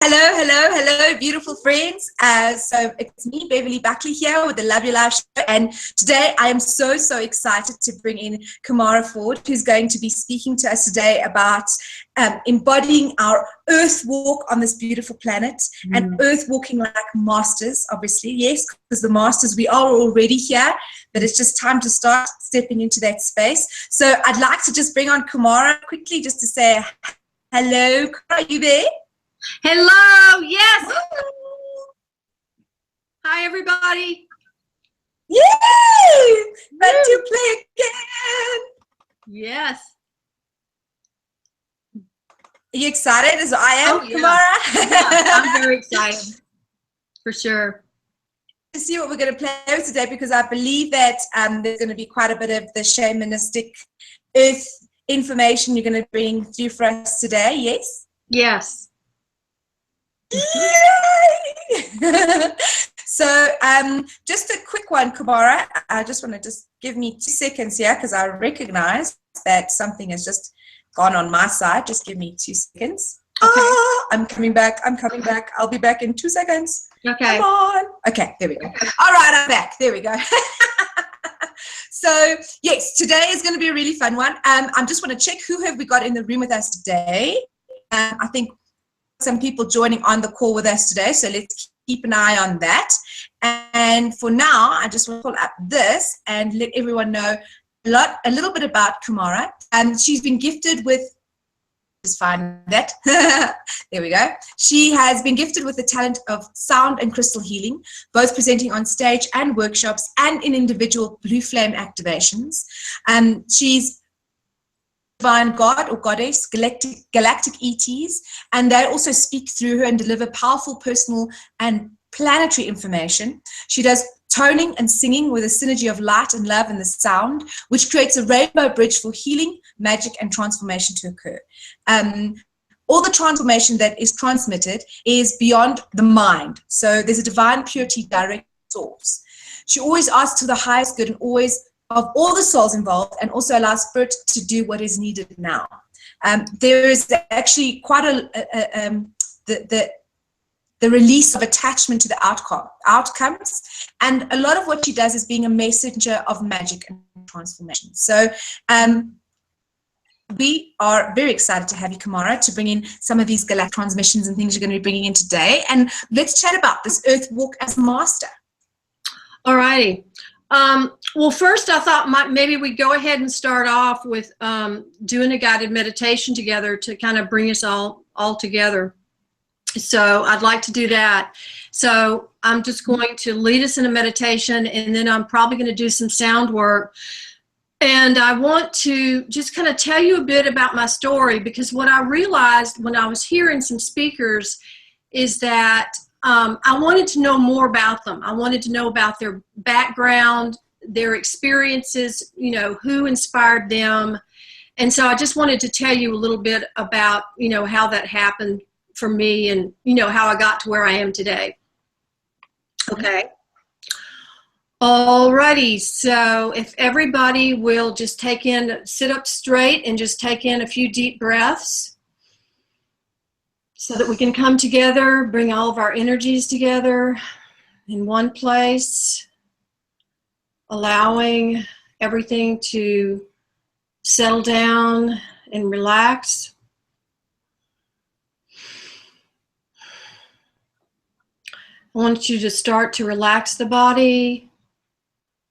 Hello, hello, hello, beautiful friends. So it's me, Beverley Buckley here with the Love Your Life show. And today I am so excited to bring in Kumara Ford, who's going to be speaking to us today about embodying our earth walk on this beautiful planet and earth walking like masters, obviously. Yes, because the masters, we are already here, but it's just time to start stepping into that space. So I'd like to just bring on Kumara quickly just to say hello. Kumara, are you there? Hello, yes. Hi, everybody. Yay! Let you play again. Yes. Are you excited as I am, yeah. Kumara? Yeah, I'm very excited, for sure. To see what we're going to play with today, because I believe that there's going to be quite a bit of the shamanistic earth information you're going to bring through for us today, yes? Yes. Yay! So just a quick one, Kumara. I just want to give me 2 seconds here because I recognize that something has just gone on my side. Just give me 2 seconds. Okay. I'm coming back. I'll be back in 2 seconds. Okay. Come on. Okay, there we go. All right, I'm back. There we go. So yes, today is going to be a really fun one. I just want to check who have we got in the room with us today. I think some people joining on the call with us today, so let's keep an eye on that. And for now, I just want to pull up this and let everyone know a little bit about Kumara. She's been gifted with, just find that, there we go. She has been gifted with the talent of sound and crystal healing, both presenting on stage and workshops and in individual blue flame activations. She's divine god or goddess, galactic ETs, and they also speak through her and deliver powerful personal and planetary information. She does toning and singing with a synergy of light and love and the sound, which creates a rainbow bridge for healing, magic, and transformation to occur. All the transformation that is transmitted is beyond the mind. So there's a divine purity direct source. She always asks for the highest good and always of all the souls involved, and also allows spirit to do what is needed now. There is actually quite the release of attachment to the outcomes, and a lot of what she does is being a messenger of magic and transformation. So we are very excited to have you, Kumara, to bring in some of these galactic transmissions and things you're going to be bringing in today. And let's chat about this Earth Walk as Master. All righty. Well, first I thought maybe we'd go ahead and start off with doing a guided meditation together to kind of bring us all together. So I'd like to do that. So I'm just going to lead us in a meditation, and then I'm probably going to do some sound work. And I want to just kind of tell you a bit about my story, because what I realized when I was hearing some speakers is that I wanted to know more about them. I wanted to know about their background, their experiences, you know, who inspired them. And so I just wanted to tell you a little bit about, you know, how that happened for me and, you know, how I got to where I am today. Okay. Alrighty. So if everybody will just sit up straight and just take in a few deep breaths, so that we can come together, bring all of our energies together in one place, allowing everything to settle down and relax. I want you to start to relax the body,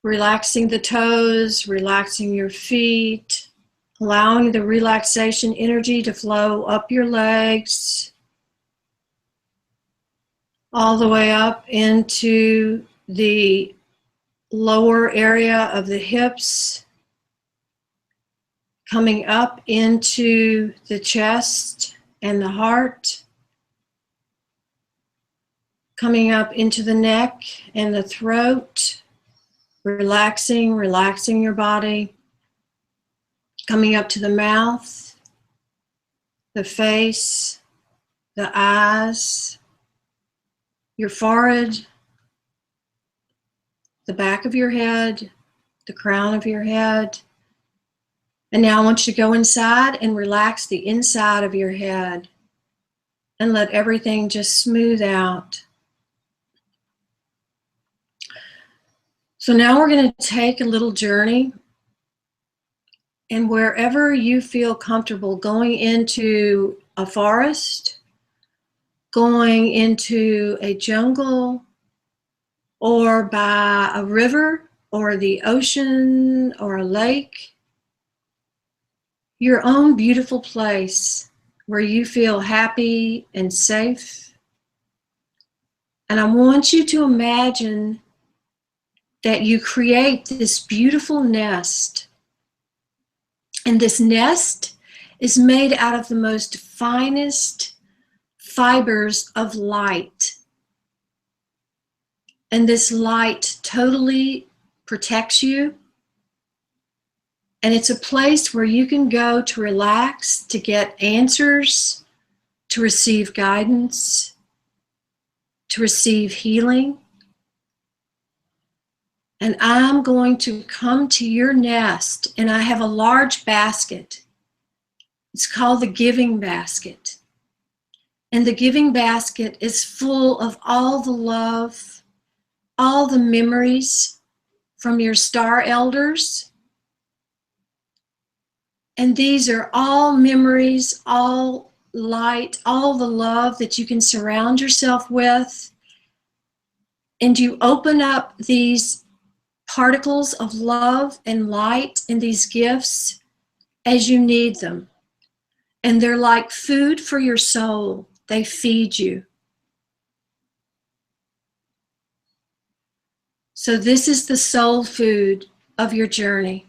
relaxing the toes, relaxing your feet, allowing the relaxation energy to flow up your legs, all the way up into the lower area of the hips, coming up into the chest and the heart, coming up into the neck and the throat, relaxing your body, coming up to the mouth, the face, the eyes, your forehead, the back of your head, the crown of your head. And now I want you to go inside and relax the inside of your head. and let everything just smooth out. So now we're going to take a little journey, and wherever you feel comfortable, going into a forest, going into a jungle, or by a river, or the ocean, or a lake, your own beautiful place where you feel happy and safe. And I want you to imagine that you create this beautiful nest. And this nest is made out of the most finest fibers of light. And this light totally protects you. And it's a place where you can go to relax, to get answers, to receive guidance, to receive healing. And I'm going to come to your nest, and I have a large basket. It's called the giving basket. And the giving basket is full of all the love, all the memories from your star elders. And these are all memories, all light, all the love that you can surround yourself with. And you open up these particles of love and light in these gifts as you need them. And they're like food for your soul. They feed you. So this is the soul food of your journey.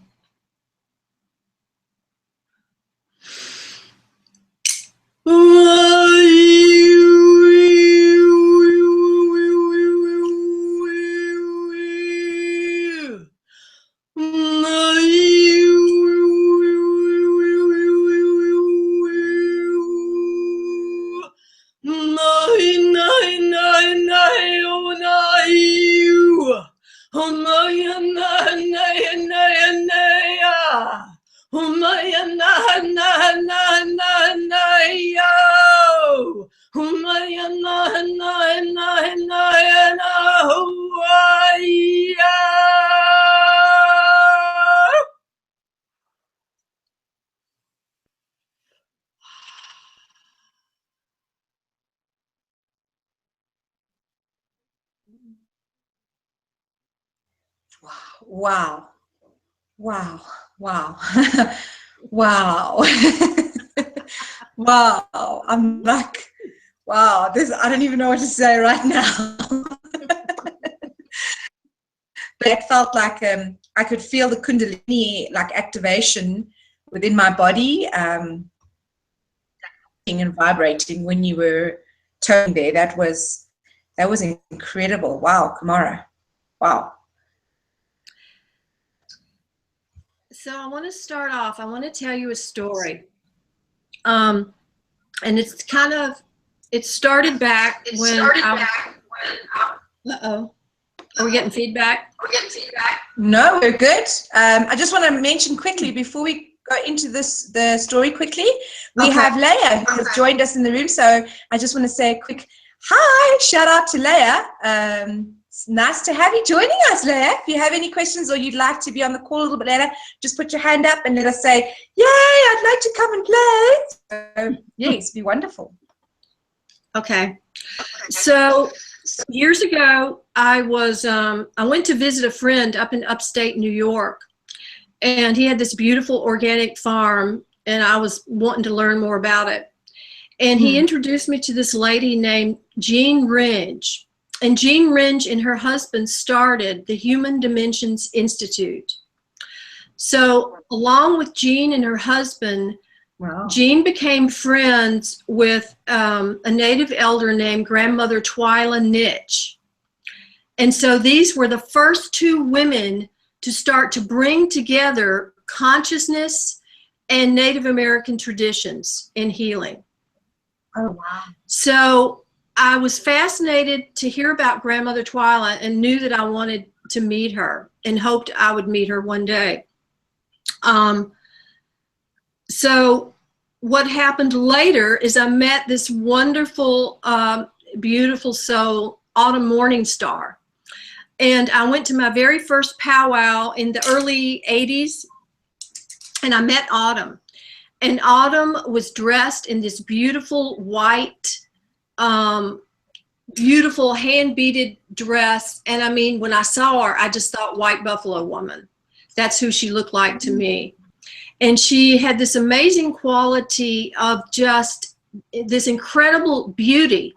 Wow. Wow. Wow. Wow. Wow. I'm like, wow, this, I don't even know what to say right now. But it felt like I could feel the Kundalini like activation within my body, and vibrating when you were toning there. That was incredible. Wow, Kumara. Wow. So I want to start off, I want to tell you a story. And it's kind of, it started back when uh-oh. Are we getting feedback? No, we're good. I just want to mention quickly before we go into the story quickly, we have Leia who has joined us in the room. So I just want to say a quick hi, shout out to Leia. It's nice to have you joining us, Leia. If you have any questions or you'd like to be on the call a little bit later, just put your hand up and let us say, yay, I'd like to come and play. So, yes, be wonderful. Okay. So years ago, I went to visit a friend up in upstate New York, and he had this beautiful organic farm, and I was wanting to learn more about it. And he introduced me to this lady named Jean Ringe. And Jean Ringe and her husband started the Human Dimensions Institute. So along with Jean and her husband, wow, Jean became friends with a native elder named Grandmother Twyla Nitch. And so these were the first two women to start to bring together consciousness and Native American traditions in healing. Oh, wow. So I was fascinated to hear about Grandmother Twyla and knew that I wanted to meet her and hoped I would meet her one day. So what happened later is I met this wonderful, beautiful soul, Autumn Morningstar. And I went to my very first powwow in the early 80s, and I met Autumn. And Autumn was dressed in this beautiful white, beautiful hand-beaded dress. And I mean, when I saw her, I just thought white buffalo woman. That's who she looked like to me. And she had this amazing quality of just this incredible beauty,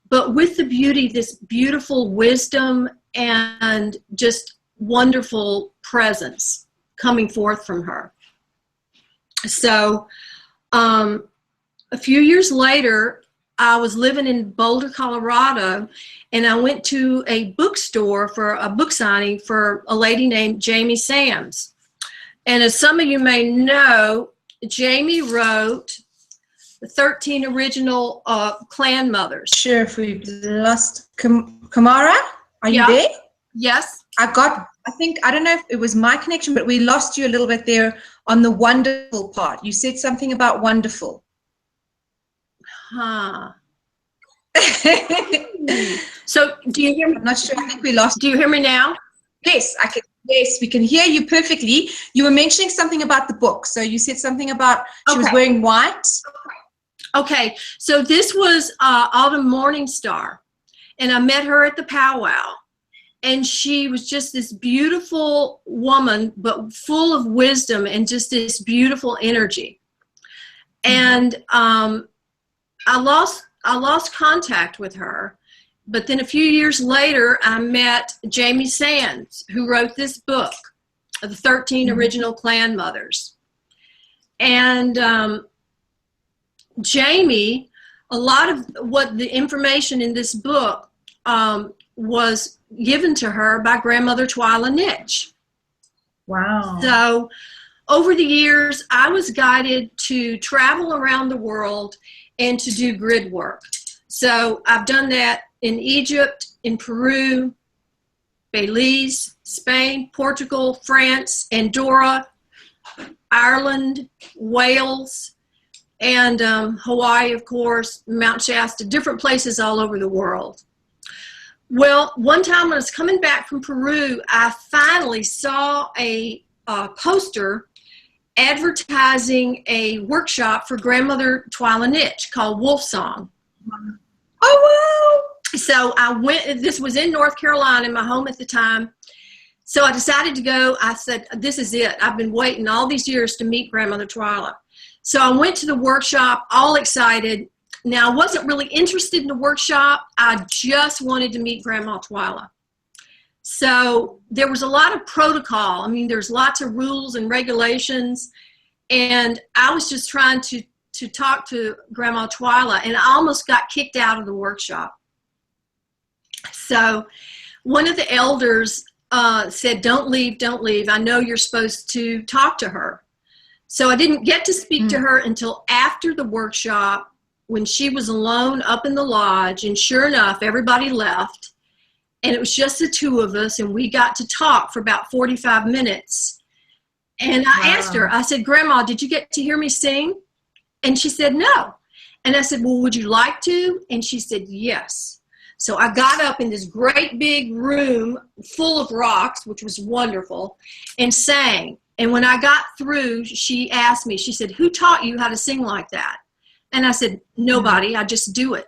but with the beauty, this beautiful wisdom and just wonderful presence coming forth from her. So a few years later, I was living in Boulder, Colorado, and I went to a bookstore for a book signing for a lady named Jamie Sams. And as some of you may know, Jamie wrote the 13 original clan mothers. Sure, if we lost Kumara, are you there? Yes. I don't know if it was my connection, but we lost you a little bit there on the wonderful part. You said something about wonderful. Huh. So do you hear me? I'm not sure. I think we lost. Do you hear me now? Yes, I can. Yes, we can hear you perfectly. You were mentioning something about the book. So you said something about she was wearing white. Okay, so this was Autumn Morningstar, and I met her at the powwow, and she was just this beautiful woman, but full of wisdom and just this beautiful energy. And I lost contact with her, but then a few years later, I met Jamie Sams, who wrote this book, The 13 Original Clan Mothers. And Jamie, a lot of what the information in this book was given to her by grandmother Twyla Nitch. Wow. So over the years, I was guided to travel around the world and to do grid work. So I've done that in Egypt, in Peru, Belize, Spain, Portugal, France, Andorra, Ireland, Wales, and Hawaii, of course, Mount Shasta, different places all over the world. Well, one time when I was coming back from Peru, I finally saw a poster advertising a workshop for grandmother Twyla Nitch called Wolf Song. Oh, wow. So I went, this was in North Carolina, my home at the time. So I decided to go. I said, this is it. I've been waiting all these years to meet grandmother Twyla. So I went to the workshop all excited. Now, I wasn't really interested in the workshop. I just wanted to meet Grandma Twyla. So there was a lot of protocol. I mean, there's lots of rules and regulations. And I was just trying to talk to Grandma Twyla, and I almost got kicked out of the workshop. So one of the elders said, don't leave, don't leave. I know you're supposed to talk to her. So I didn't get to speak to her until after the workshop, when she was alone up in the lodge, and sure enough, everybody left, and it was just the two of us, and we got to talk for about 45 minutes. And I asked her, I said, Grandma, did you get to hear me sing? And she said, no. And I said, well, would you like to? And she said, yes. So I got up in this great big room full of rocks, which was wonderful, and sang. And when I got through, she asked me, she said, who taught you how to sing like that? And I said, nobody, I just do it.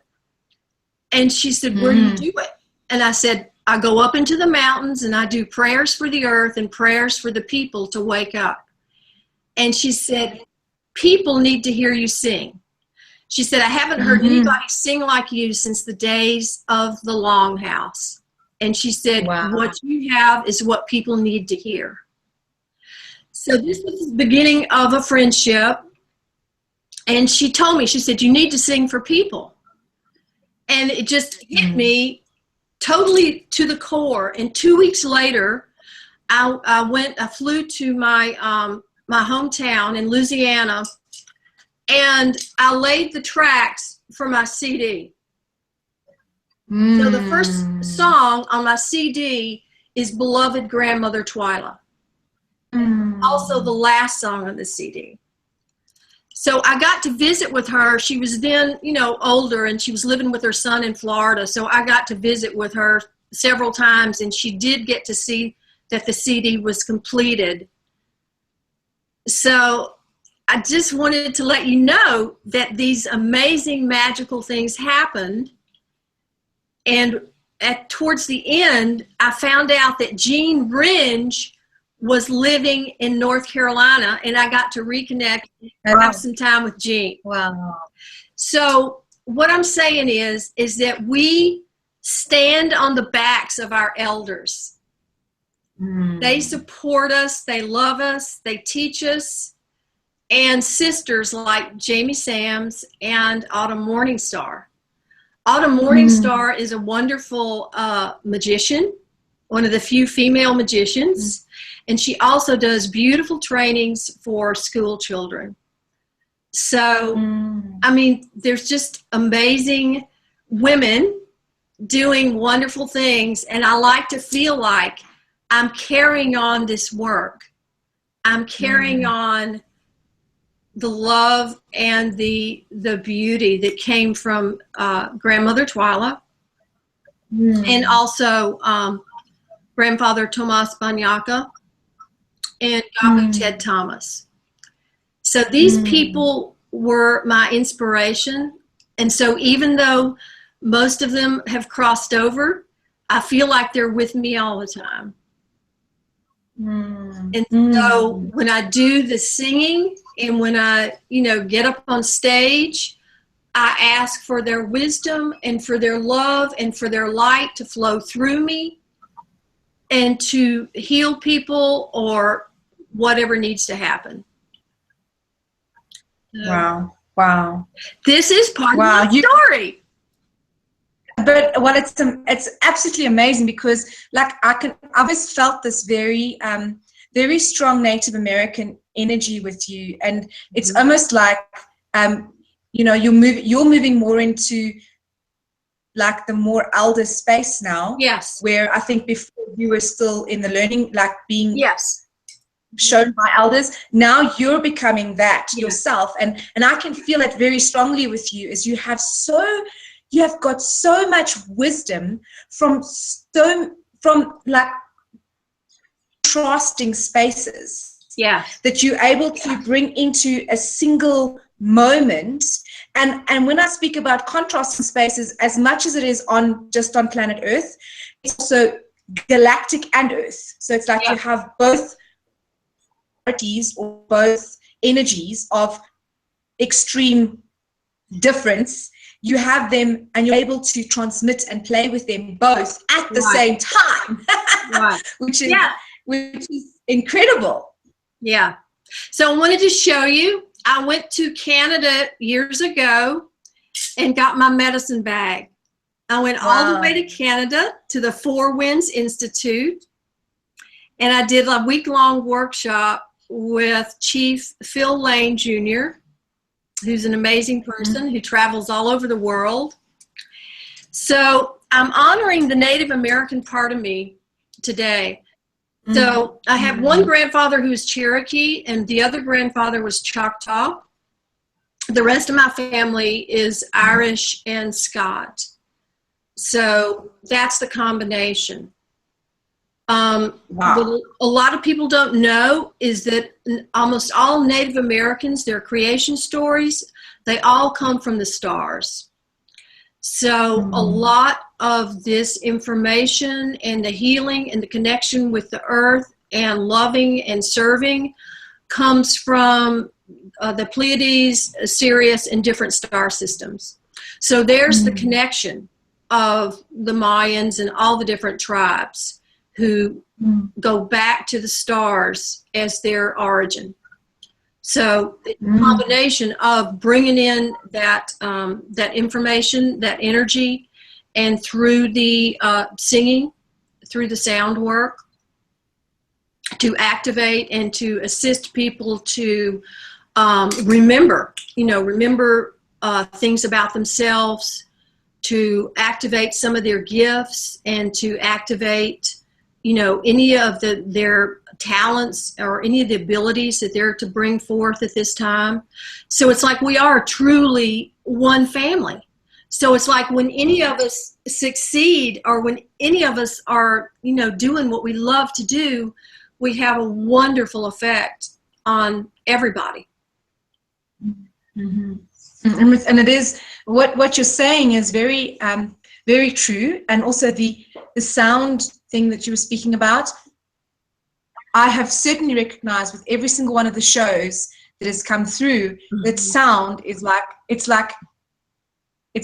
And she said, where do you do it? And I said, I go up into the mountains and I do prayers for the earth and prayers for the people to wake up. And she said, people need to hear you sing. She said, I haven't heard anybody sing like you since the days of the Longhouse. And she said, what you have is what people need to hear. So this was the beginning of a friendship. And she told me, she said, you need to sing for people. And it just hit me totally to the core. And 2 weeks later, I flew to my hometown in Louisiana, and I laid the tracks for my CD. So the first song on my CD is Beloved Grandmother Twyla. Also the last song on the CD. So I got to visit with her. She was then, older, and she was living with her son in Florida. So I got to visit with her several times, and she did get to see that the CD was completed. So I just wanted to let you know that these amazing magical things happened. And towards the end, I found out that Jean Ringe was living in North Carolina, and I got to reconnect and have some time with Jean. Wow. So what I'm saying is that we stand on the backs of our elders. They support us, they love us, they teach us, and sisters like Jamie Sams and Autumn Morningstar. Autumn Morningstar is a wonderful magician, one of the few female magicians, and she also does beautiful trainings for school children. So, I mean, there's just amazing women doing wonderful things, and I like to feel like I'm carrying on this work. I'm carrying on the love and the beauty that came from Grandmother Twyla and also Grandfather Tomas Banyaka and Gabu Ted Thomas. So these people were my inspiration. And so even though most of them have crossed over, I feel like they're with me all the time. And so when I do the singing and when I, get up on stage, I ask for their wisdom and for their love and for their light to flow through me and to heal people or whatever needs to happen. Wow. This is part of my story. But it's absolutely amazing because I've always felt this very very strong Native American energy with you, and it's almost like you're moving more into like the more elder space now. Yes. Where I think before you were still in the learning, like being shown by elders. Now you're becoming that yourself, and I can feel it very strongly with you as you have got so much wisdom from like contrasting spaces that you're able to bring into a single moment. And when I speak about contrasting spaces, as much as it is just on planet Earth, it's also galactic and Earth. So it's like you have both parties or both energies of extreme difference. You have them and you're able to transmit and play with them both at the same time, which is incredible. Yeah. So I wanted to show you, I went to Canada years ago and got my medicine bag. I went all the way to Canada to the Four Winds Institute, and I did a week-long workshop with Chief Phil Lane Jr., who's an amazing person who travels all over the world. So I'm honoring the Native American part of me today. So I have one grandfather who is Cherokee, and the other grandfather was Choctaw. The rest of my family is Irish and Scott. So that's the combination. What a lot of people don't know is that almost all Native Americans, their creation stories, they all come from the stars. So a lot of this information and the healing and the connection with the earth and loving and serving comes from the Pleiades, Sirius, and different star systems. So there's the connection of the Mayans and all the different tribes who go back to the stars as their origin. So the combination of bringing in that that information, that energy, and through the singing, through the sound work, to activate and to assist people to remember things about themselves, to activate some of their gifts, and to activate you know, any of their talents or any of the abilities that they're to bring forth at this time. So it's like we are truly one family. So it's like when any of us succeed, or when any of us are, you know, doing what we love to do, we have a wonderful effect on everybody. Mm-hmm. And it is what you're saying is very very true. And also the sound thing that you were speaking about, I have certainly recognized with every single one of the shows that has come through, that sound is like it's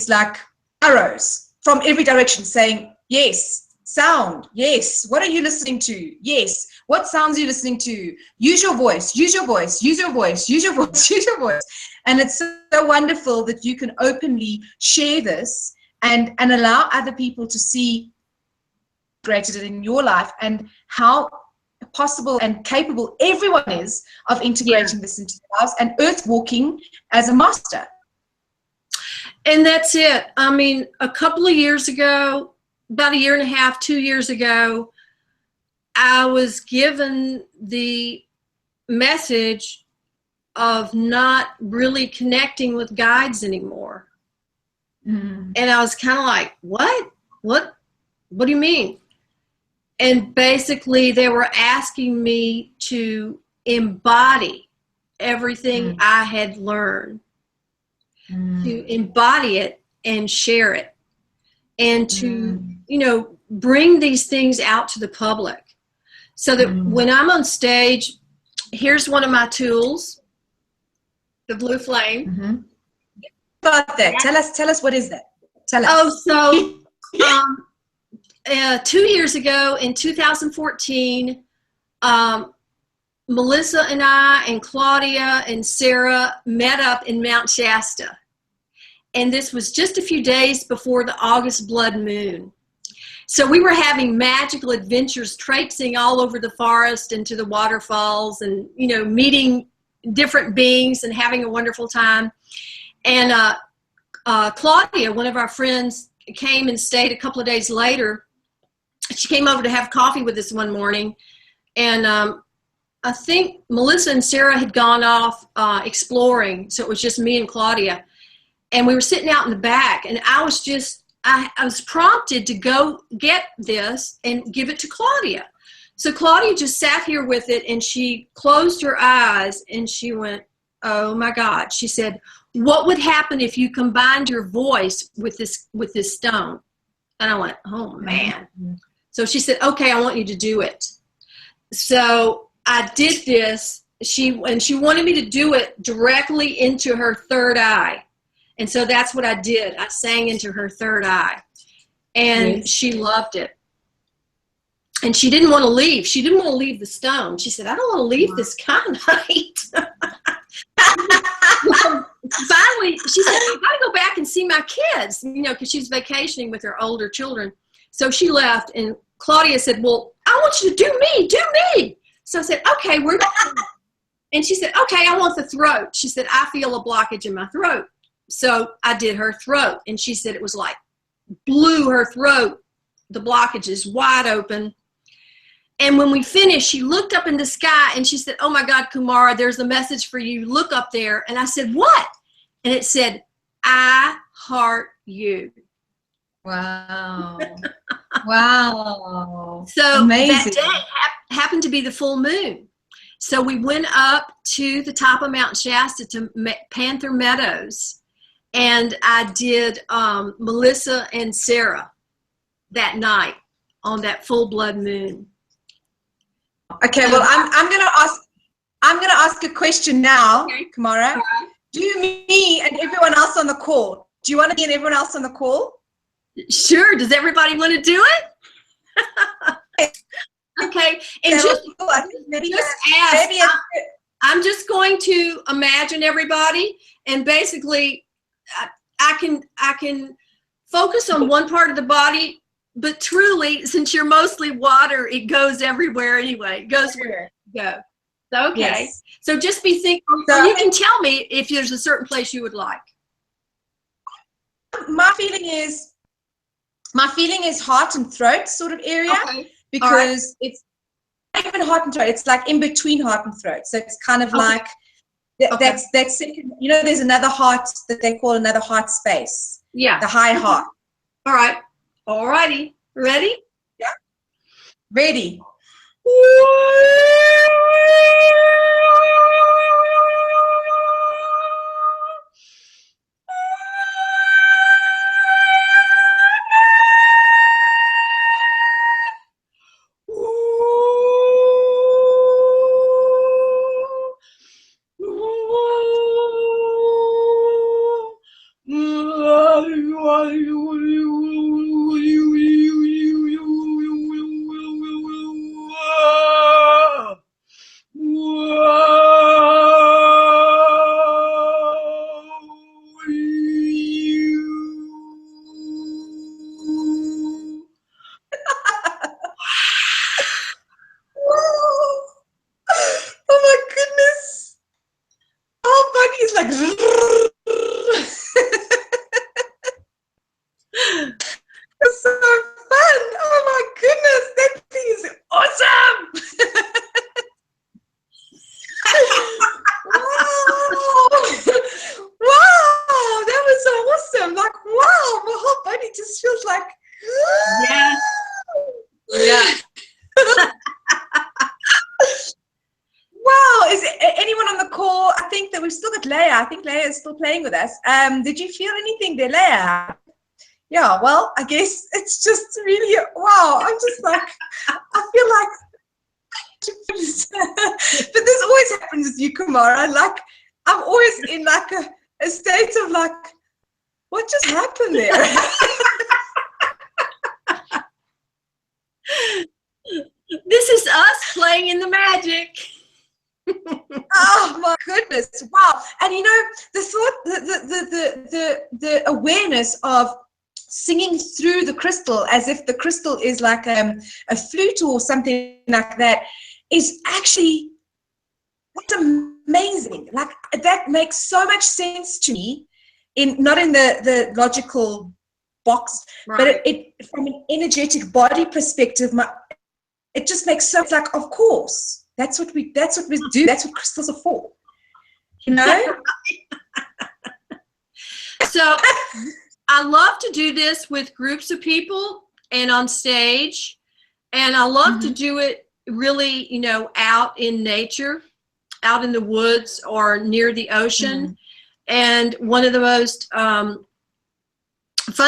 like arrows from every direction saying, yes, sound, yes, what are you listening to? Yes, what sounds are you listening to? Use your voice, use your voice, use your voice, use your voice, use your voice. And it's so wonderful that you can openly share this and allow other people to see integrated in your life and how possible and capable everyone is of integrating this into their lives and earth walking as a master. And that's it. I mean, a couple of years ago, about a year and a half, 2 years ago, I was given the message of not really connecting with guides anymore. And I was kind of like, what do you mean? And basically they were asking me to embody everything I had learned, to embody it and share it, and to, you know, bring these things out to the public so that when I'm on stage, here's one of my tools, the blue flame. About that, tell us what is that? Tell us. Oh, so 2 years ago in 2014, Melissa and I and Claudia and Sarah met up in Mount Shasta. And this was just a few days before the August blood moon. So we were having magical adventures, traipsing all over the forest and to the waterfalls, and, you know, meeting different beings and having a wonderful time. And Claudia, one of our friends, came and stayed a couple of days later. She came over to have coffee with us one morning. And I think Melissa and Sarah had gone off exploring. So it was just me and Claudia. And we were sitting out in the back. And I was prompted to go get this and give it to Claudia. So Claudia just sat here with it, and she closed her eyes and she went, oh my God. She said, what would happen if you combined your voice with this stone? And I went, oh man. So she said, okay, I want you to do it. So I did this. She wanted me to do it directly into her third eye. And so that's what I did. I sang into her third eye, and she loved it. And she didn't want to leave. She didn't want to leave the stone. She said, I don't want to leave this kyanite. Finally, she said, I got to go back and see my kids, you know, because she's vacationing with her older children. So she left, and Claudia said, well, I want you to do me. So I said, okay, we're going to. And she said, okay, I want the throat. She said, I feel a blockage in my throat. So I did her throat, and she said it was like blew her throat, the blockage is wide open. And when we finished, she looked up in the sky and she said, oh my God, Kumara, there's a message for you. Look up there. And I said, what? And it said, I heart you. Wow. Wow. So amazing. That day happened to be the full moon. So we went up to the top of Mount Shasta to Panther Meadows. And I did Melissa and Sarah that night on that full blood moon. Okay, well, I'm gonna ask a question now, okay. Kumara. Do me and everyone else on the call. Do you want to be and everyone else on the call? Sure. Does everybody want to do it? Okay. And I'm just going to imagine everybody, and basically I can focus on one part of the body. But truly, since you're mostly water, it goes everywhere anyway. It goes where you go. Okay. Yes. So just be thinking. So you can tell me if there's a certain place you would like. My feeling is heart and throat sort of area, because it's not even heart and throat. It's like in between heart and throat. So it's kind of like that's second. You know, there's another heart that they call another heart space. Yeah. The high heart. All right. All righty. Ready? Yeah. Ready. I think Leia is still playing with us. Did you feel anything there, Leia? Yeah, well, I guess it's just really, wow, I'm just like, I feel like, but this always happens with you, Kumara. Like, I'm always in like a state of like, what just happened there? This is us playing in the magic. Oh my goodness! Wow, and you know the thought, the awareness of singing through the crystal as if the crystal is like a flute or something like that is actually, that's amazing. Like that makes so much sense to me, not in the logical box, right, but it from an energetic body perspective, it just makes sense. Like, of course. That's what we do. That's what crystals are for, you know? So I love to do this with groups of people and on stage. And I love to do it really, you know, out in nature, out in the woods or near the ocean. And one of the most fun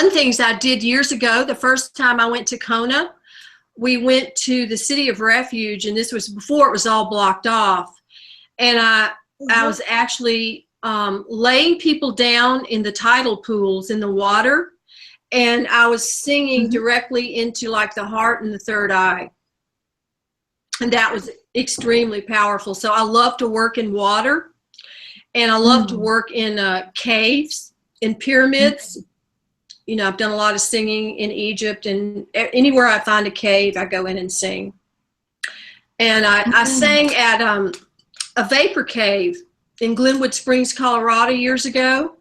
things I did years ago, the first time I went to Kona, we went to the City of Refuge, and this was before it was all blocked off. And I was actually laying people down in the tidal pools in the water, and I was singing directly into like the heart and the third eye. And that was extremely powerful. So I love to work in water, and I love to work in caves, in pyramids. You know, I've done a lot of singing in Egypt, and anywhere I find a cave, I go in and sing. And I sang at a vapor cave in Glenwood Springs, Colorado years ago.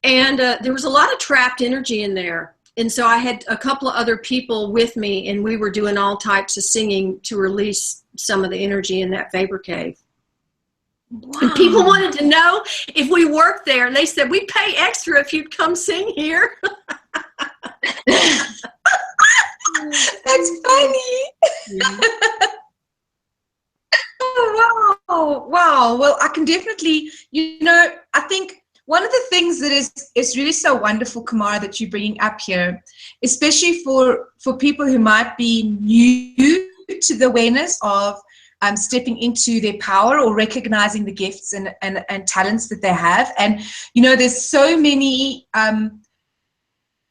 And there was a lot of trapped energy in there. And so I had a couple of other people with me, and we were doing all types of singing to release some of the energy in that vapor cave. Wow. And people wanted to know if we worked there, and they said, we pay extra if you'd come sing here. That's funny. Oh, wow. Wow. Well, I can definitely, you know, I think one of the things that is really so wonderful, Kumara, that you're bringing up here, especially for people who might be new to the awareness of stepping into their power or recognizing the gifts and talents that they have. And, you know, there's so many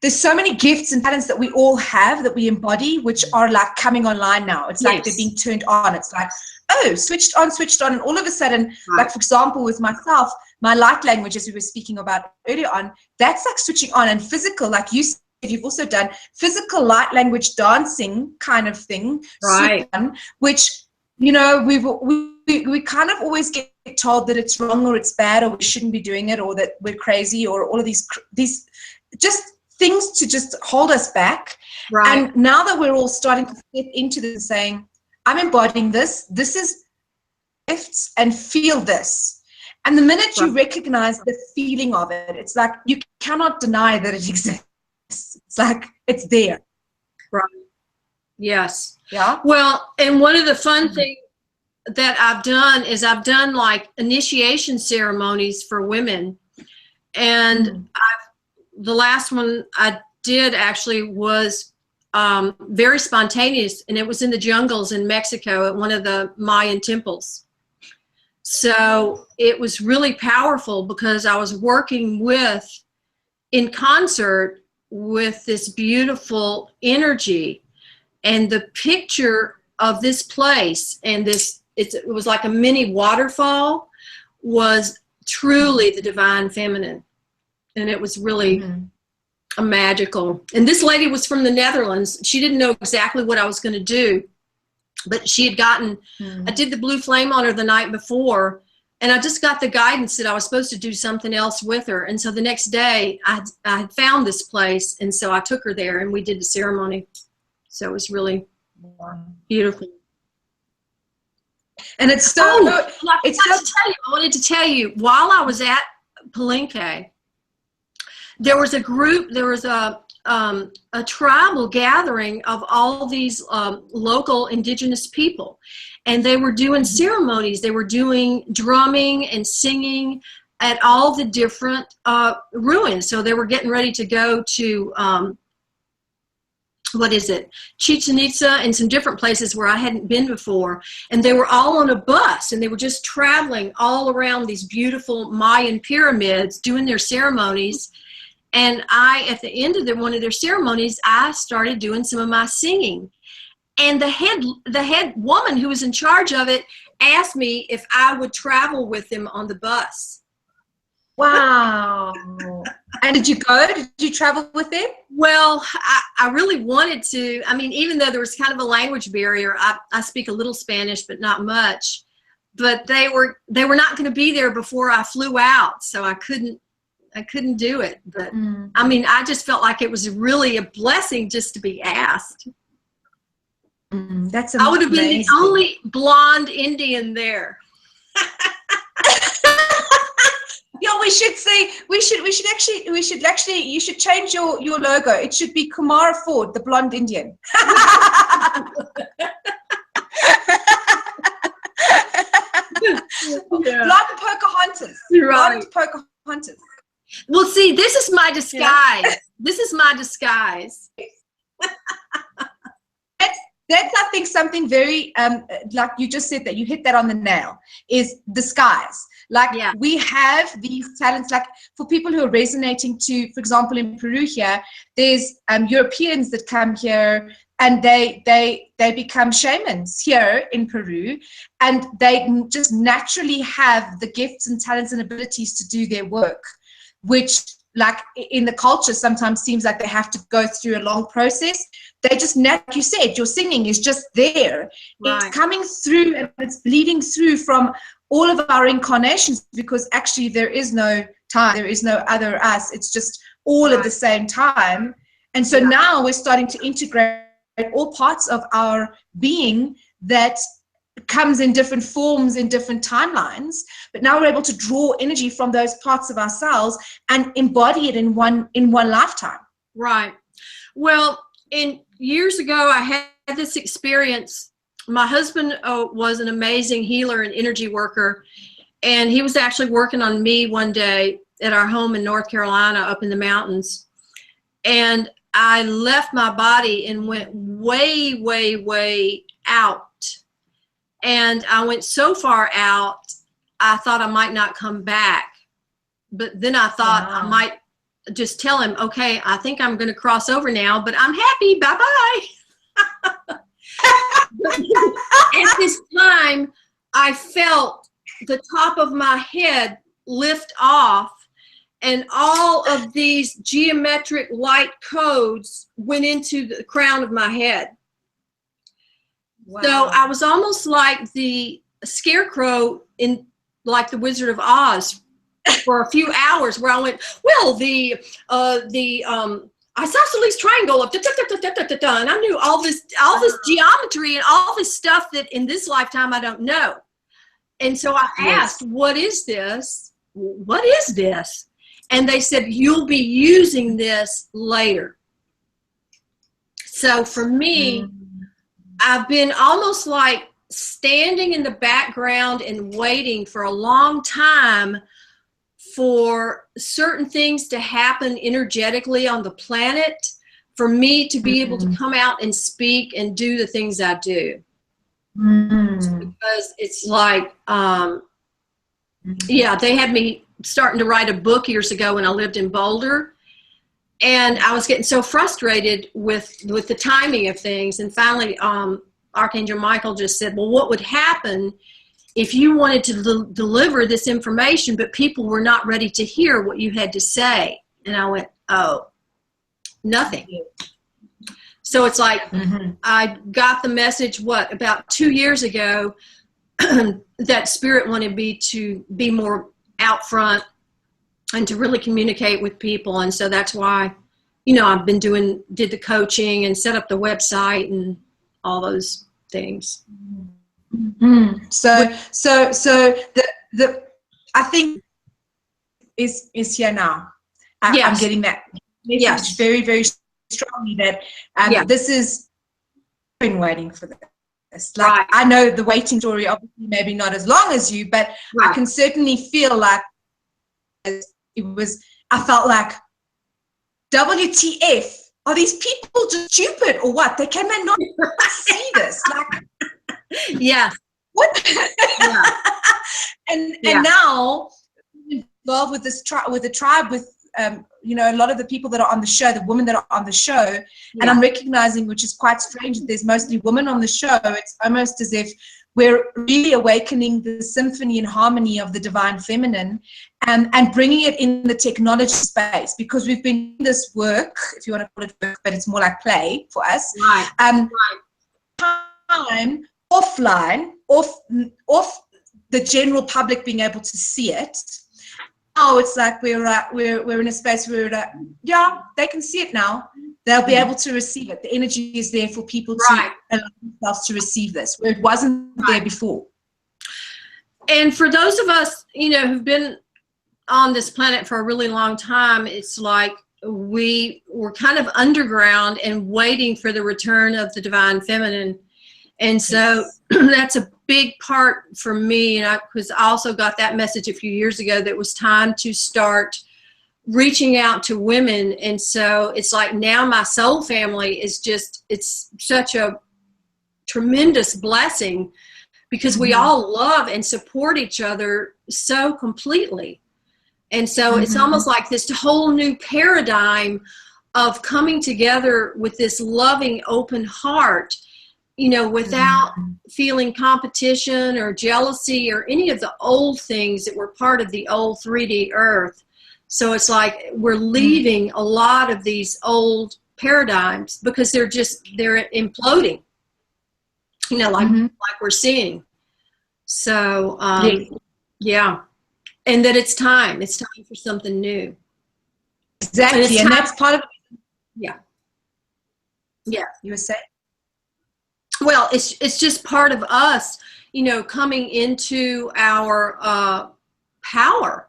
gifts and talents that we all have that we embody, which are like coming online now. It's like they're being turned on. It's like, oh, switched on. And all of a sudden, like, for example, with myself, my light language, as we were speaking about earlier on, that's like switching on. And physical, like you said, you've also done physical light language dancing kind of thing, right? Which, you know, we kind of always get told that it's wrong or it's bad or we shouldn't be doing it or that we're crazy or all of these just things to just hold us back. Right. And now that we're all starting to get into this, saying, I'm embodying this, this is gifts, and feel this. And the minute you recognize the feeling of it, it's like you cannot deny that it exists. It's like it's there. Right. Yes. Yeah. Well, and one of the fun things that I've done is I've done like initiation ceremonies for women. And the last one I did actually was very spontaneous, and it was in the jungles in Mexico at one of the Mayan temples. So it was really powerful because I was working in concert with this beautiful energy, and the picture of this place and it was like a mini waterfall was truly the divine feminine. And it was really a magical. And this lady was from the Netherlands. She didn't know exactly what I was going to do, but she had gotten, I did the blue flame on her the night before, and I just got the guidance that I was supposed to do something else with her. And so the next day I had found this place, and so I took her there and we did the ceremony. So it was really beautiful. And it's so, I wanted to tell you, while I was at Palenque, there was a group, there was a tribal gathering of all these local indigenous people, and they were doing ceremonies. They were doing drumming and singing at all the different ruins. So they were getting ready to go to Chichen Itza and some different places where I hadn't been before. And they were all on a bus, and they were just traveling all around these beautiful Mayan pyramids doing their ceremonies. And at the end of one of their ceremonies, I started doing some of my singing. And the head woman who was in charge of it asked me if I would travel with them on the bus. Wow. And did you go? Did you travel with them? Well, I really wanted to. I mean, even though there was kind of a language barrier, I speak a little Spanish, but not much. But they were not going to be there before I flew out, so I couldn't do it. But I mean, I just felt like it was really a blessing just to be asked. That's amazing. I would have been the only blonde Indian there. Yeah, you should change your logo. It should be Kumara Ford, the blonde Indian. Blonde Pocahontas. Right. Blonde Pocahontas. Well, see, this is my disguise. Yeah. This is my disguise. That's I think something very like you just said, that you hit that on the nail, is disguise. Like we have these talents, like for people who are resonating to, for example, in Peru here, there's Europeans that come here and they become shamans here in Peru, and they just naturally have the gifts and talents and abilities to do their work, which like in the culture sometimes seems like they have to go through a long process. They just, like you said, your singing is just there. Right. It's coming through and it's bleeding through from all of our incarnations, because actually there is no time, there is no other us. It's just all at the same time. And so now we're starting to integrate all parts of our being that comes in different forms, in different timelines, but now we're able to draw energy from those parts of ourselves and embody it in one lifetime. Right. Well, years ago, I had this experience. My husband was an amazing healer and energy worker, and he was actually working on me one day at our home in North Carolina up in the mountains. And I left my body and went way, way, way out. And I went so far out, I thought I might not come back. But then I thought I might just tell him, okay, I think I'm going to cross over now, but I'm happy. Bye-bye. At this time, I felt the top of my head lift off, and all of these geometric light codes went into the crown of my head. Wow. So I was almost like the scarecrow in like the Wizard of Oz for a few hours, where I went, well, I saw Sally's triangle of and I knew all this geometry and all this stuff that in this lifetime I don't know. And so I asked, what is this? What is this? And they said, you'll be using this later. So for me, I've been almost like standing in the background and waiting for a long time for certain things to happen energetically on the planet for me to be able to come out and speak and do the things I do. Because it's like, they had me starting to write a book years ago when I lived in Boulder. And I was getting so frustrated with the timing of things. And finally, Archangel Michael just said, well, what would happen if you wanted to deliver this information, but people were not ready to hear what you had to say? And I went, oh, nothing. So it's like, I got the message, about 2 years ago, that Spirit wanted me to be more out front and to really communicate with people. And so that's why, I've been did the coaching and set up the website and all those things. So the I think is here now. I'm getting that message very, very strongly that this is been waiting for this. Like I know the waiting story, obviously maybe not as long as you, but I can certainly feel like I felt like, WTF, are these people just stupid or what? Can they not see this? Like, what? And now involved with this with the tribe, with a lot of the people that are on the show, the women that are on the show, and I'm recognizing, which is quite strange, that there's mostly women on the show. It's almost as if we're really awakening the symphony and harmony of the divine feminine, and bringing it in the technology space, because we've been doing this work, if you want to call it work, but it's more like play for us. Time offline, off the general public being able to see it. Now it's like we're in a space where they can see it now. They'll be able to receive it. The energy is there for people to allow themselves to receive this, where it wasn't there before. And for those of us, who've been on this planet for a really long time, it's like we were kind of underground and waiting for the return of the divine feminine. And so that's a big part for me. And because I also got that message a few years ago that it was time to start reaching out to women. And so it's like now my soul family is it's such a tremendous blessing, because we all love and support each other so completely. And so it's almost like this whole new paradigm of coming together with this loving, open heart, without feeling competition or jealousy or any of the old things that were part of the old 3D earth. So it's like we're leaving a lot of these old paradigms because they're imploding, like we're seeing. So, and that it's time for something new. Exactly. And that's part of, you were saying? Well, it's just part of us, coming into our power,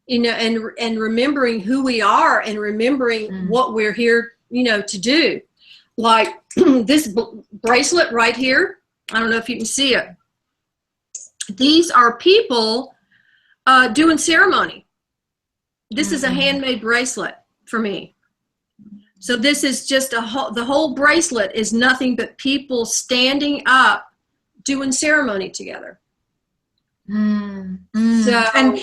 and remembering who we are and remembering what we're here, to do. Like this bracelet right here. I don't know if you can see it. These are people doing ceremony. This is a handmade bracelet for me. So this is just the whole bracelet is nothing but people standing up doing ceremony together. So, and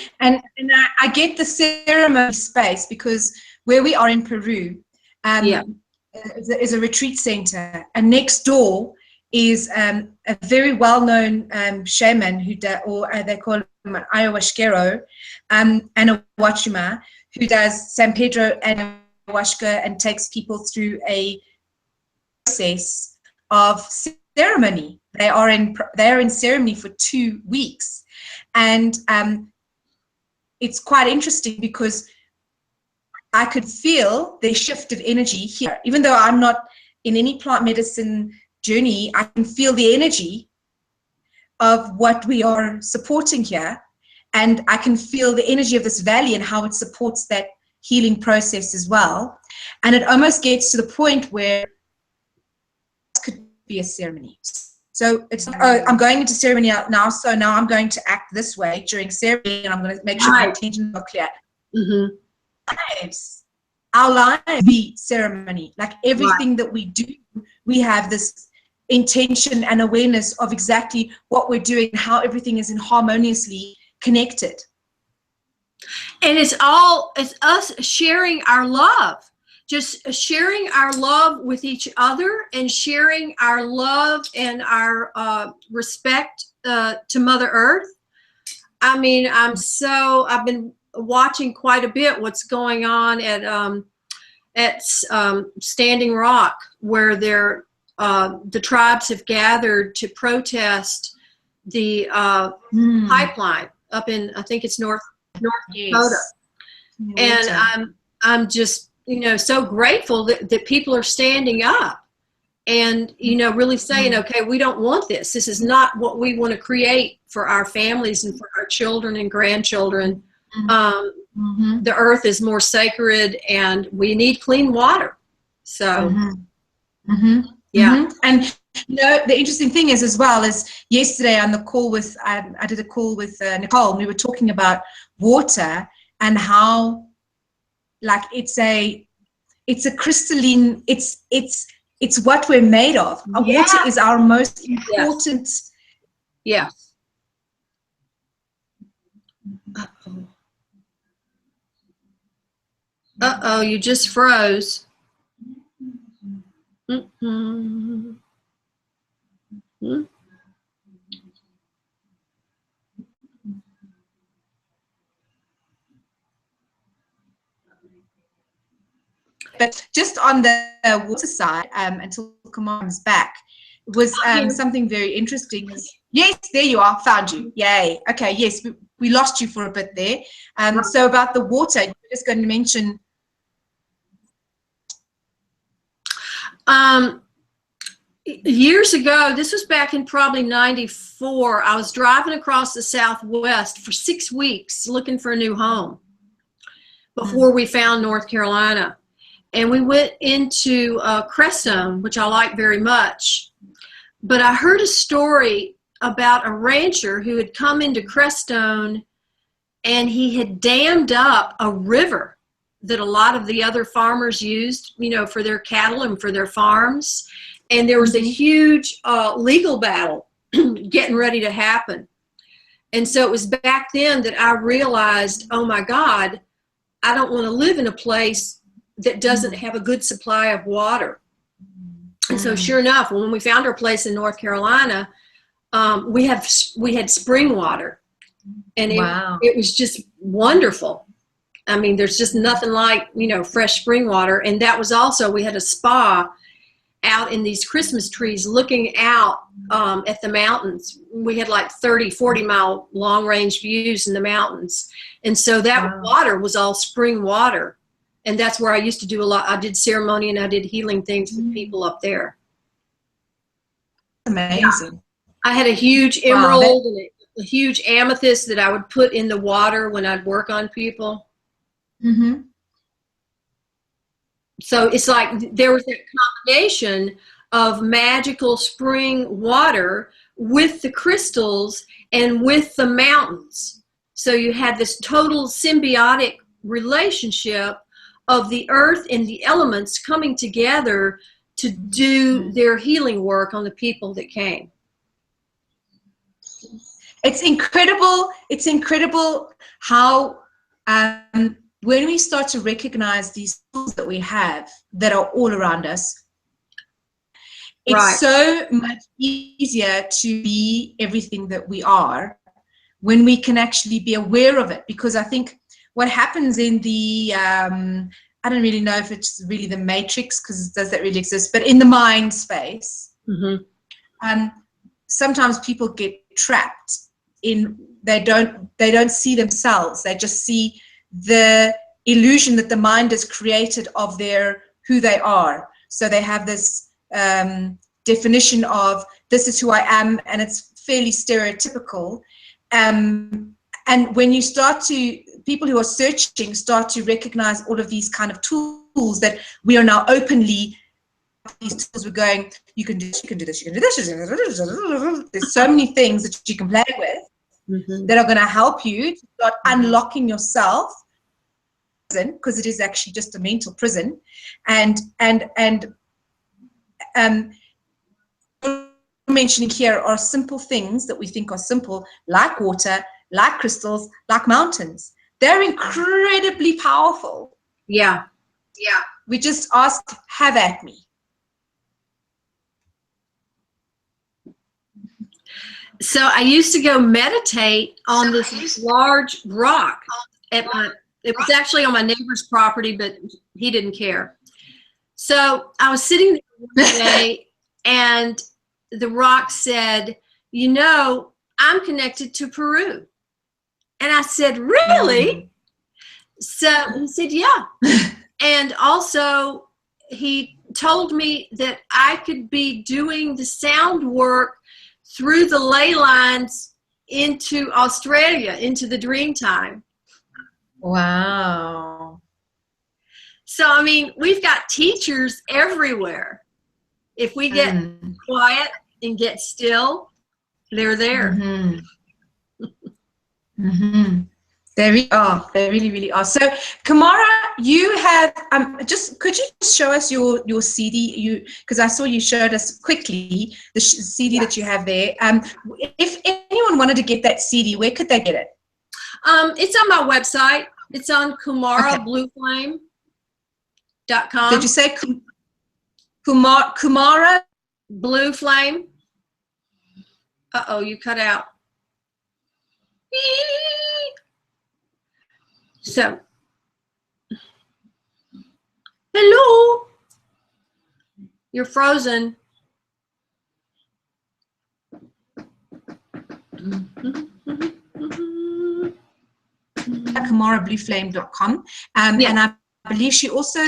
I get the ceremony space, because where we are in Peru is a retreat center, and next door is a very well-known shaman they call him an ayahuasquero, and a wachuma, who does San Pedro and ayahuasca and takes people through a process of ceremony. They are in ceremony for 2 weeks, and it's quite interesting because I could feel the shift of energy here. Even though I'm not in any plant medicine journey, I can feel the energy of what we are supporting here. And I can feel the energy of this valley and how it supports that healing process as well. And it almost gets to the point where it could be a ceremony. So it's like, oh, I'm going into ceremony now, so now I'm going to act this way during ceremony, and I'm going to make sure my intentions are clear. Lives, our lives be ceremony. Like everything that we do, we have this intention and awareness of exactly what we're doing, how everything is harmoniously connected. And it's us sharing our love, just sharing our love with each other and sharing our love and our respect to Mother Earth. I mean, I've been watching quite a bit what's going on at Standing Rock, where the tribes have gathered to protest the pipeline up in, I think it's North Dakota. And I'm just, so grateful that people are standing up and, really saying, okay, we don't want this. This is not what we want to create for our families and for our children and grandchildren. The earth is more sacred and we need clean water. So, yeah. And the interesting thing is as well is yesterday on the call with, I did a call with Nicole, and we were talking about water and how like it's a crystalline, it's what we're made of. Water is our most important. Yes. Uh-oh, you just froze. But just on the water side, until Kumara comes back, was something very interesting. Yes, there you are, found you. Yay. Okay, yes, we lost you for a bit there. So about the water, you're just going to mention. Years ago, this was back in probably 94, I was driving across the Southwest for 6 weeks looking for a new home before we found North Carolina. And we went into Crestone, which I like very much. But I heard a story about a rancher who had come into Crestone and he had dammed up a river that a lot of the other farmers used, for their cattle and for their farms. And there was a huge legal battle getting ready to happen. And so it was back then that I realized, oh my God, I don't want to live in a place that doesn't have a good supply of water. And so sure enough, when we found our place in North Carolina, we had spring water. And it was just wonderful. I mean, there's just nothing like, fresh spring water. And that was also, we had a spa out in these Christmas trees looking out at the mountains. We had like 30, 40 mile long range views in the mountains. And so that water was all spring water. And that's where I used to do a lot. I did ceremony and I did healing things with people up there. Amazing. Yeah. I had a huge emerald and a huge amethyst that I would put in the water when I'd work on people. So it's like there was that combination of magical spring water with the crystals and with the mountains. So you had this total symbiotic relationship of the earth and the elements coming together to do their healing work on the people that came. It's incredible. It's incredible how when we start to recognize these tools that we have that are all around us, it's so much easier to be everything that we are when we can actually be aware of it. Because I think what happens in the, I don't really know if it's really the matrix, because does that really exist, but in the mind space, sometimes people get trapped in, they don't see themselves. They just see the illusion that the mind has created of who they are. So they have this definition of this is who I am, and it's fairly stereotypical. And when you people who are searching start to recognize all of these kind of tools that we are now openly, these tools we're going, you can do this, you can do this, you can do this. There's so many things that you can play with that are going to help you to start unlocking yourself, because it is actually just a mental prison. And mentioning here are simple things that we think are simple, like water, like crystals, like mountains. They're incredibly powerful. Yeah. We just ask, have at me. So I used to go meditate on this large rock it was actually on my neighbor's property, but he didn't care. So I was sitting there one day, and the rock said, you know, I'm connected to Peru. And I said, really? So he said, yeah. And also he told me that I could be doing the sound work through the ley lines into Australia, into the dream time. Wow. So, I mean, we've got teachers everywhere. If we get quiet and get still, they're there. They really are. They really, really are. So, Kumara, you have could you just show us your CD? Because I saw you showed us quickly the CD that you have there. If anyone wanted to get that CD, where could they get it? It's on my website. It's on kumarablueflame.com. Did you say Kumara? Blue Flame. Uh-oh, you cut out. So, hello. You're frozen. KumaraBlueFlame.com. And I believe she also,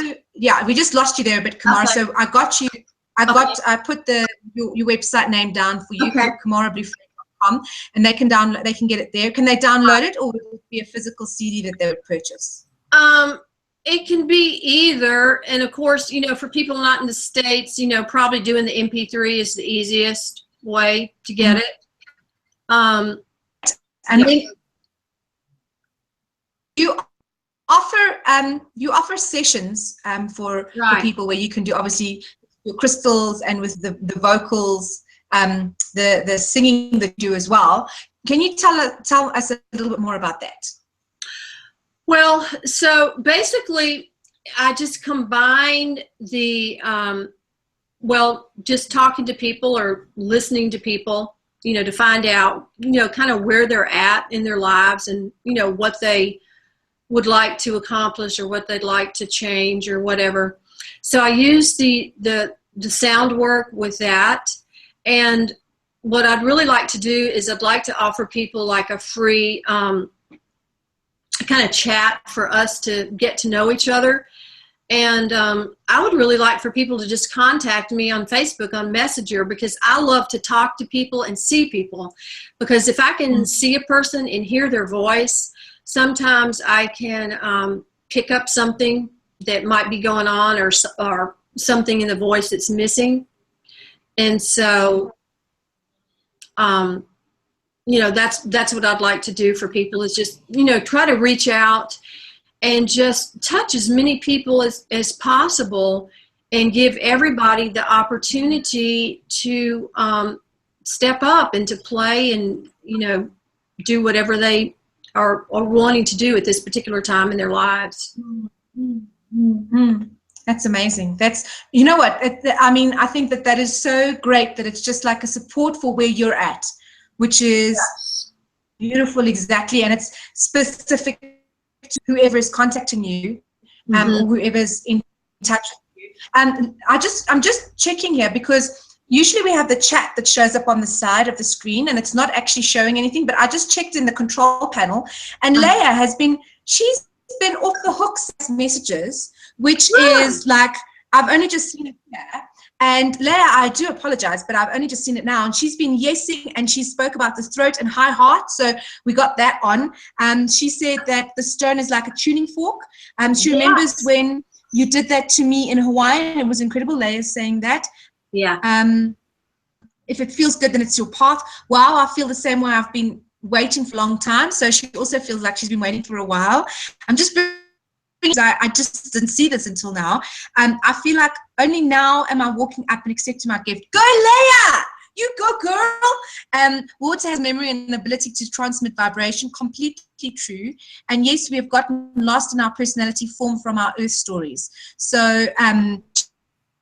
we just lost you there a bit, Kumara. Okay. So I got you. I put your website name down for you, KumaraBlueFlame.com, and they can get it there. Can they download it, or would it be a physical CD that they would purchase? It can be either, and of course, you know, for people not in the States, you know, probably doing the MP3 is the easiest way to get it. And then you offer sessions for people where you can do obviously your crystals and with the vocals, the singing that you do as well. Can you tell us a little bit more about that? Well, so basically, I just combined the, just talking to people or listening to people, you know, to find out, you know, kind of where they're at in their lives and, you know, what they would like to accomplish or what they'd like to change or whatever. So I used the sound work with that. And what I'd really like to do is I'd like to offer people like a free kind of chat for us to get to know each other. And I would really like for people to just contact me on Facebook, on Messenger, because I love to talk to people and see people. Because if I can see a person and hear their voice, sometimes I can pick up something that might be going on or something in the voice that's missing. And so, you know, that's what I'd like to do for people is just, you know, try to reach out and just touch as many people as possible and give everybody the opportunity to step up and to play and, you know, do whatever they are wanting to do at this particular time in their lives. That's amazing. You know what, I mean, I think that is so great that it's just like a support for where you're at, which is beautiful, exactly, and it's specific to whoever is contacting you, or whoever's in touch with you. And I'm just checking here because usually we have the chat that shows up on the side of the screen, and it's not actually showing anything. But I just checked in the control panel, and Leia she's been off the hook messages, which is like, I've only just seen it here. And Leah, I do apologize, but I've only just seen it now. And she's been yesing, and she spoke about the throat and high heart. So we got that on. She said that the stone is like a tuning fork. She remembers when you did that to me in Hawaii, and it was incredible. Leah saying that. Yeah. If it feels good, then it's your path. Wow, I feel the same way. I've been waiting for a long time. So she also feels like she's been waiting for a while. I'm just I just didn't see this until now. I feel like only now am I walking up and accepting my gift. Go, Leah! You go, girl! Water has memory and ability to transmit vibration, completely true. And yes, we have gotten lost in our personality formed from our earth stories. So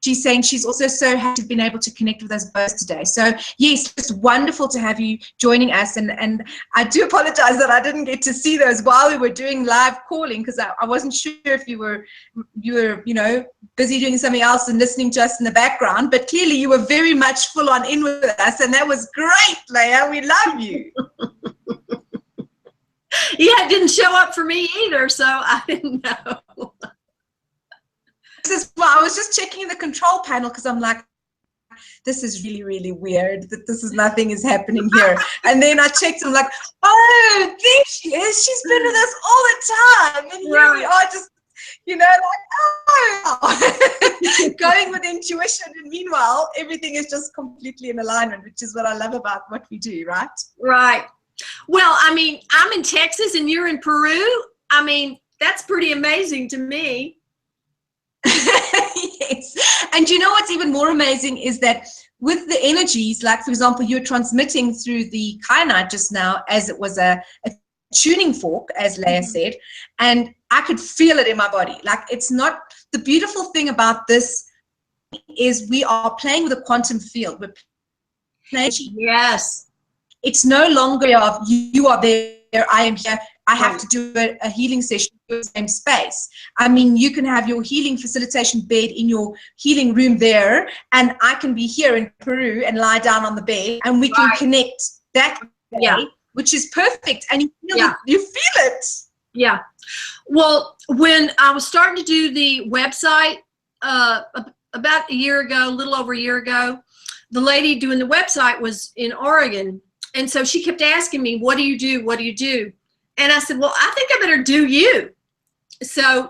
she's saying she's also so happy to have been able to connect with us both today. So yes, it's wonderful to have you joining us. And I do apologize that I didn't get to see those while we were doing live calling, because I wasn't sure if you were, you know, busy doing something else and listening to us in the background. But clearly you were very much full on in with us, and that was great, Leah. We love you. Yeah, it didn't show up for me either, so I didn't know. Well, I was just checking the control panel because I'm like, this is really, really weird that nothing is happening here. And then I checked, I'm like, oh, there she is. She's been with us all the time. And here we are just, you know, like, oh, going with intuition. And meanwhile, everything is just completely in alignment, which is what I love about what we do, right? Right. Well, I mean, I'm in Texas and you're in Peru. I mean, that's pretty amazing to me. Yes. And you know what's even more amazing is that with the energies, like for example, you're transmitting through the kyanite just now as it was a tuning fork, as Leah said, and I could feel it in my body. Like, it's not, the beautiful thing about this is we are playing with a quantum field. We're playing. Yes. It's no longer of you are there, I am here, I have to do a healing session in the same space. I mean, you can have your healing facilitation bed in your healing room there, and I can be here in Peru and lie down on the bed, and we can connect that way, which is perfect. And you feel it. Yeah. Well, when I was starting to do the website about a year ago, a little over a year ago, the lady doing the website was in Oregon. And so she kept asking me, what do you do? What do you do? And I said, well, I think I better do you. So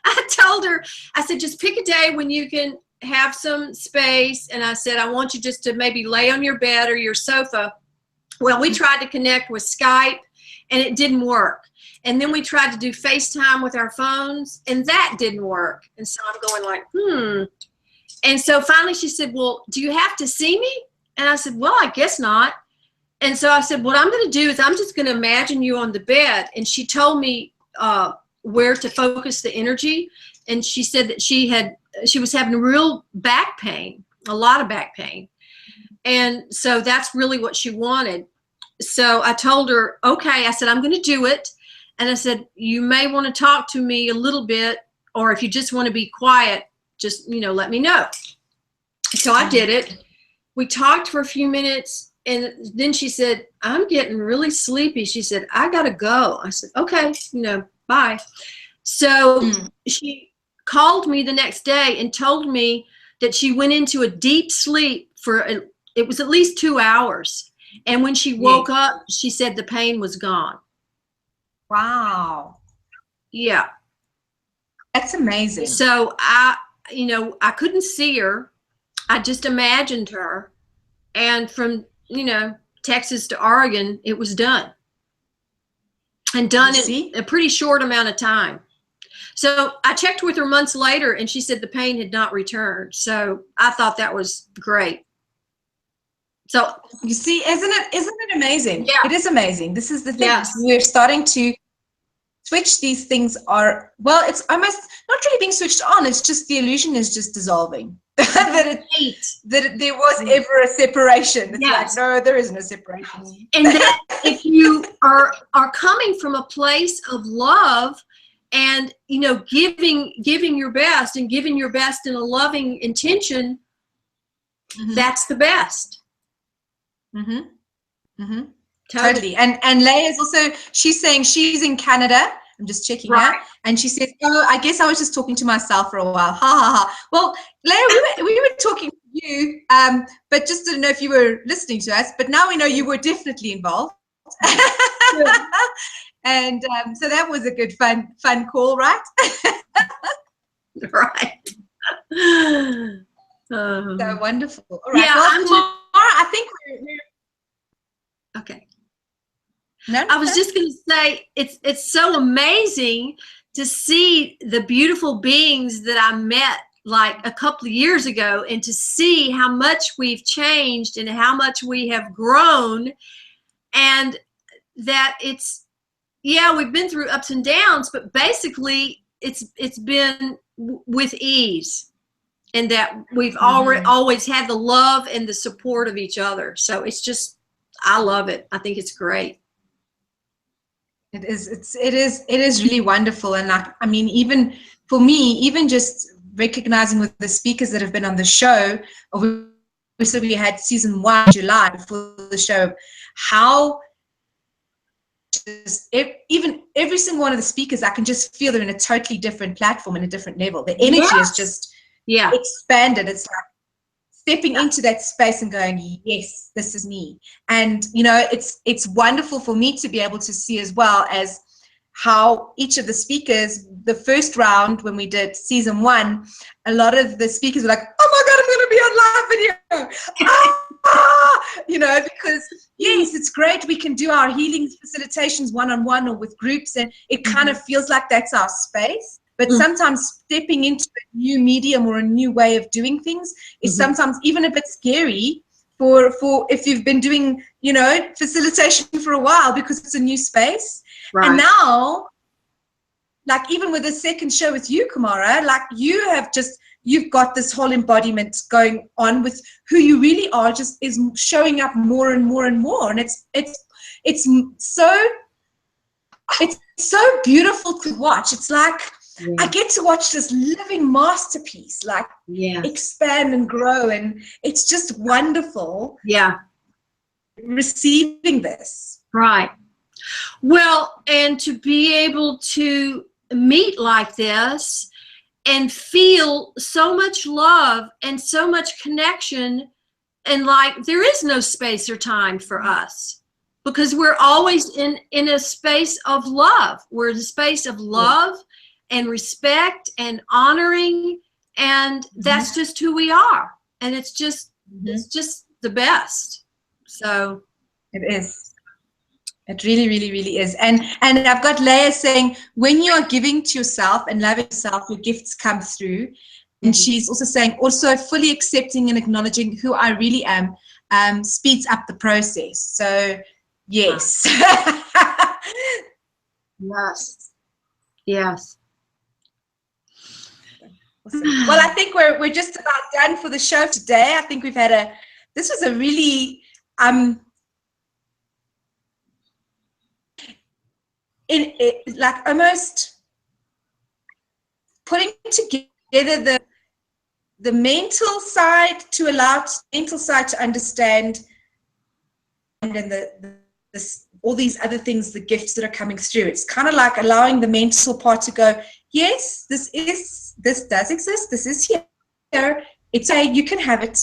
I told her, I said, just pick a day when you can have some space. And I said, I want you just to maybe lay on your bed or your sofa. Well, we tried to connect with Skype and it didn't work. And then we tried to do FaceTime with our phones and that didn't work. And so I'm going like, And so finally she said, well, do you have to see me? And I said, well, I guess not. And so I said, what I'm going to do is I'm just going to imagine you on the bed. And she told me where to focus the energy. And she said that she was having real back pain, a lot of back pain. And so that's really what she wanted. So I told her, okay, I said, I'm going to do it. And I said, you may want to talk to me a little bit, or if you just want to be quiet, just, let me know. So I did it. We talked for a few minutes, and then she said, I'm getting really sleepy. She said, I got to go. I said, okay, bye. So she called me the next day and told me that she went into a deep sleep it was at least 2 hours. And when she woke up, she said the pain was gone. Wow. Yeah. That's amazing. So I couldn't see her. I just imagined her, and from, Texas to Oregon, it was done. And done in a pretty short amount of time. So I checked with her months later, and she said the pain had not returned. So I thought that was great. So you see, isn't it amazing? Yeah. It is amazing. This is the thing. Yes. We're starting to switch. These things are, well, it's almost not really being switched on. It's just the illusion is just dissolving. that there was ever a separation. It's like, no, there is no separation. And that if you are coming from a place of love and, giving your best and giving your best in a loving intention, that's the best. Totally. And Leia is also, she's saying she's in Canada. I'm just checking Right. her. And she says, oh, I guess I was just talking to myself for a while. Ha ha ha. Well, Leia, we were talking to you, but just didn't know if you were listening to us. But now we know you were definitely involved. And so that was a good fun call, right? Right. So wonderful. All right. Yeah, well, tomorrow, I think we're okay. No, I was just going to say, it's so amazing to see the beautiful beings that I met like a couple of years ago, and to see how much we've changed and how much we have grown, and that yeah, we've been through ups and downs, but basically it's been with ease, and that we've always had the love and the support of each other. So it's just, I love it. I think it's great. It is really wonderful. And like, I mean, even for me, even just recognizing with the speakers that have been on the show, so we had season 1 July before the show, how just even every single one of the speakers, I can just feel they're in a totally different platform and a different level. The energy is just expanded. It's like stepping into that space and going, yes, this is me. And you know, it's wonderful for me to be able to see, as well as how each of the speakers, the first round when we did season 1, a lot of the speakers were like, oh my God, I'm going to be on live video. You know, because yes, it's great. We can do our healing facilitations one-on-one or with groups, and it kind of feels like that's our space. But sometimes stepping into a new medium or a new way of doing things is sometimes even a bit scary for if you've been doing, you know, facilitation for a while, because it's a new space. Right. And now, like even with the second show with you, Kumara, like you've got this whole embodiment going on with who you really are, just is showing up more and more and more. And it's so beautiful to watch. It's like, I get to watch this living masterpiece, like expand and grow, and it's just wonderful. Yeah, receiving this. Right. Well, and to be able to meet like this and feel so much love and so much connection, and like there is no space or time for us, because we're always in a space of love. We're in a space of love and respect and honoring, and that's just who we are. And it's just the best. So it is. It really, really, really is. And I've got Leia saying, when you are giving to yourself and loving yourself, your gifts come through. And she's also saying, also fully accepting and acknowledging who I really am speeds up the process. So yes. Yes. Yes. Awesome. Well, I think we're just about done for the show today. I think we've had this was a really like almost putting together the mental side to allow mental side to understand, and then all these other things, the gifts that are coming through. It's kind of like allowing the mental part to go, yes, this does exist, this is here, it's okay, you can have it,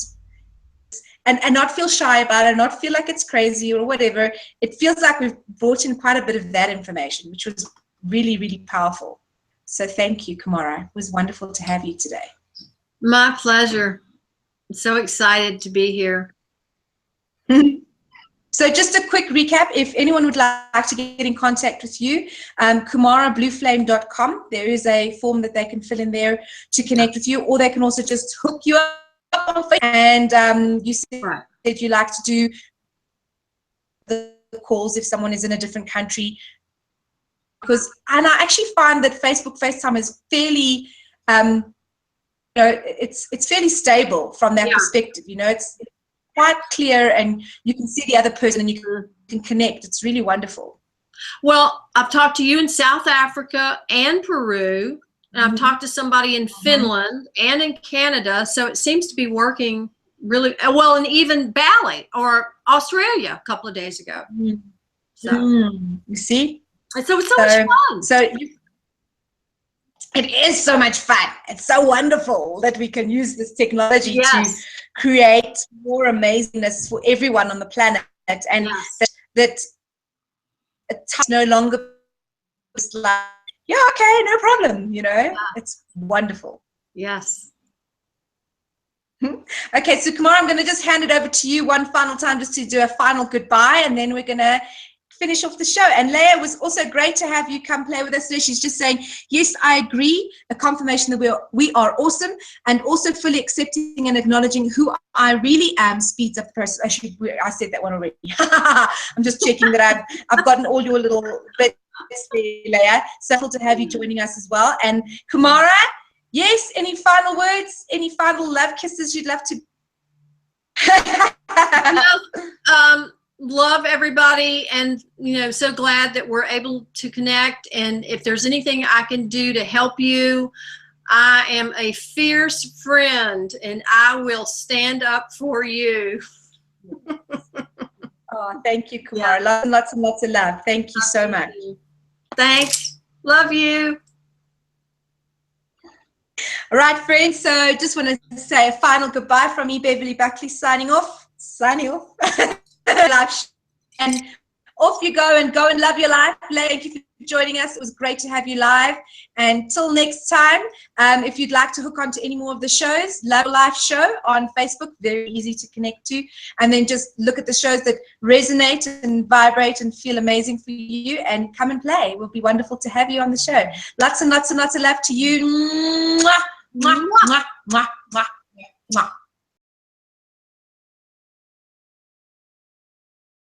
and not feel shy about it, not feel like it's crazy or whatever. It feels like we've brought in quite a bit of that information, which was really, really powerful. So thank you, Kumara. It was wonderful to have you today. My pleasure. I'm so excited to be here. So just a quick recap, if anyone would like to get in contact with you, kumarablueflame.com. There is a form that they can fill in there to connect with you, or they can also just hook you up on Facebook. And you said you like to do the calls if someone is in a different country. And I actually find that Facebook FaceTime is fairly, you know, it's fairly stable from that perspective. You know, it's quite clear, and you can see the other person and you can connect. It's really wonderful. Well, I've talked to you in South Africa and Peru, and I've talked to somebody in Finland and in Canada. So it seems to be working really well, and even Bali or Australia a couple of days ago. So, you see? and so it's so much fun. So it is so much fun. It's so wonderful that we can use this technology to create more amazingness for everyone on the planet, and that it's no longer just like, yeah, okay, no problem, you know. It's wonderful. Yes. Okay, so Kumara, I'm going to just hand it over to you one final time just to do a final goodbye, and then we're going to finish off the show. And Leah, was also great to have you come play with us today. She's just saying, yes, I agree, a confirmation that we are awesome, and also fully accepting and acknowledging who I really am speeds up the process. I said that one already. I'm just checking that I've gotten all your little bits there, Leah. So cool to have you joining us as well. And Kumara, yes, any final words, any final love kisses you'd love to? Love everybody, and so glad that we're able to connect. And if there's anything I can do to help you, I am a fierce friend, and I will stand up for you. Oh, thank you, Kumara. Lots and lots of love. Thank you so much. Thanks. Love you. All right, friends. So just want to say a final goodbye from me, Beverley Buckley, signing off. And off you go and love your life. Thank you for joining us. It was great to have you live. And till next time, if you'd like to hook on to any more of the shows, Love Life Show on Facebook, very easy to connect to. And then just look at the shows that resonate and vibrate and feel amazing for you, and come and play. It will be wonderful to have you on the show. Lots and lots and lots of love to you. Mwah, mwah, mwah, mwah, mwah, mwah.